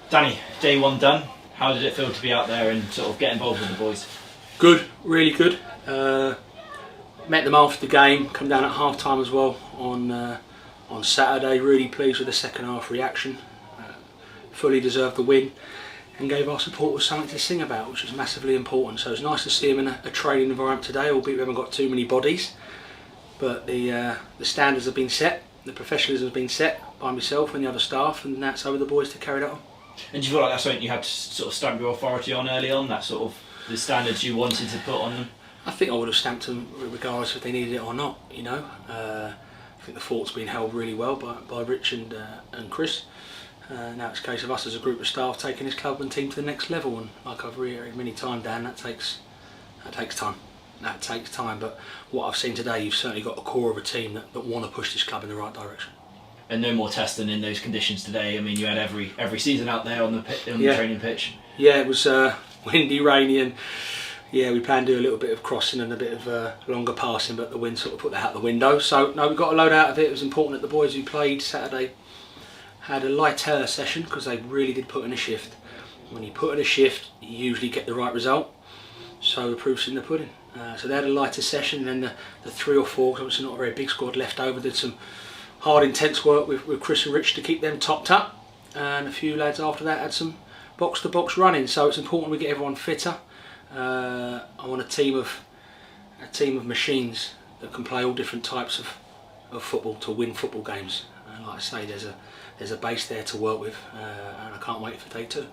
Danny, day one done. How did it feel to be out there and sort of get involved with the boys? Good, really good. Met them after the game, come down at half time as well on Saturday. Really pleased with the second half reaction. Fully deserved the win and gave our supporters something to sing about, which was massively important. So it's nice to see them in a training environment today, albeit we haven't got too many bodies. But the standards have been set, the professionalism has been set by myself and the other staff, and that's over the boys to carry that on. And do you feel like that's something you had to sort of stamp your authority on early on, that sort of the standards you wanted to put on them? I think I would have stamped them regardless if they needed it or not, you know. I think the fort's been held really well by Rich and Chris. Now it's a case of us as a group of staff taking this club and team to the next level, and like I've reiterated many times, Dan, that takes time. That takes time, but what I've seen today, you've certainly got a core of a team that want to push this club in the right direction. And no more testing in those conditions today. I mean, you had every season out there on the training pitch. Yeah, it was windy, rainy, and yeah, we planned to do a little bit of crossing and a bit of longer passing, but the wind sort of put that out the window. So no, we got a load out of it. It was important that the boys who played Saturday had a lighter session because they really did put in a shift. When you put in a shift, you usually get the right result. So the proof's in the pudding. So they had a lighter session, and then the 3 or 4, obviously not a very big squad left over, did some hard, intense work with Chris and Rich to keep them topped up. And a few lads after that had some box-to-box running. So it's important we get everyone fitter. I want a team of machines that can play all different types of football to win football games. And like I say, there's a base there to work with, and I can't wait for day 2.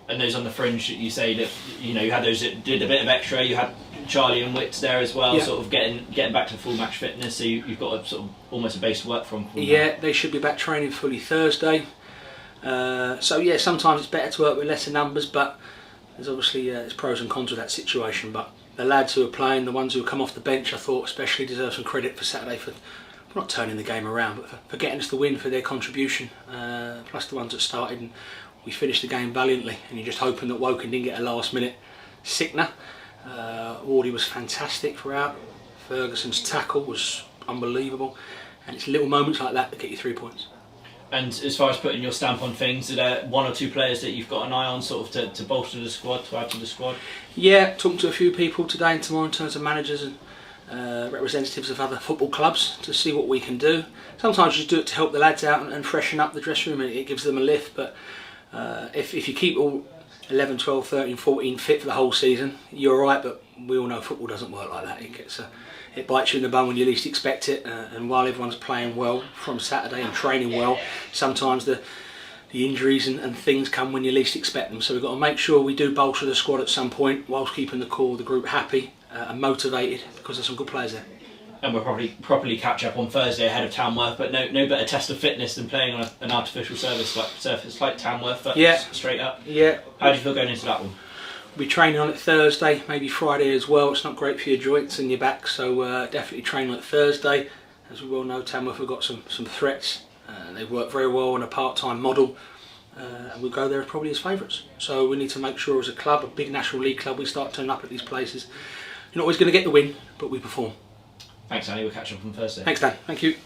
And those on the fringe, you say that you had those that did a bit of extra. You had Charlie and Witts there as well, yeah. Sort of getting back to full match fitness. So you've got a sort of almost a base to work from. Yeah, they should be back training fully Thursday. So yeah, sometimes it's better to work with lesser numbers, but there's obviously there's pros and cons with that situation. But the lads who are playing, the ones who have come off the bench, I thought especially deserve some credit for Saturday for not turning the game around, but for getting us the win, for their contribution. Plus the ones that started, and we finished the game valiantly. And you're just hoping that Woking didn't get a last minute sickener. Wardy was fantastic throughout. Ferguson's tackle was unbelievable, and it's little moments like that get you 3 points. And as far as putting your stamp on things, are there 1 or 2 players that you've got an eye on, sort of to bolster the squad, to add to the squad? Yeah, talking to a few people today and tomorrow in terms of managers and representatives of other football clubs to see what we can do. Sometimes you just do it to help the lads out and freshen up the dressing room, and it gives them a lift. But if you keep all 11, 12, 13, 14 fit for the whole season, you're alright, but we all know football doesn't work like that. It bites you in the bum when you least expect it, and while everyone's playing well from Saturday and training well, sometimes the injuries and things come when you least expect them. So we've got to make sure we do bolster the squad at some point whilst keeping the core of the group happy and motivated, because there's some good players there. And we'll probably properly catch up on Thursday ahead of Tamworth, but no better test of fitness than playing on an artificial surface like Tamworth, but yeah. Straight up. Yeah. How do you feel going into that one? We'll be training on it Thursday, maybe Friday as well. It's not great for your joints and your back, so definitely train on it Thursday. As we well know, Tamworth have got some threats. They've worked very well on a part-time model, and we'll go there probably as favourites. So we need to make sure as a club, a big National League club, we start turning up at these places. You're not always going to get the win, but we perform. Thanks, Annie. We'll catch up on Thursday. Thanks, Dan. Thank you.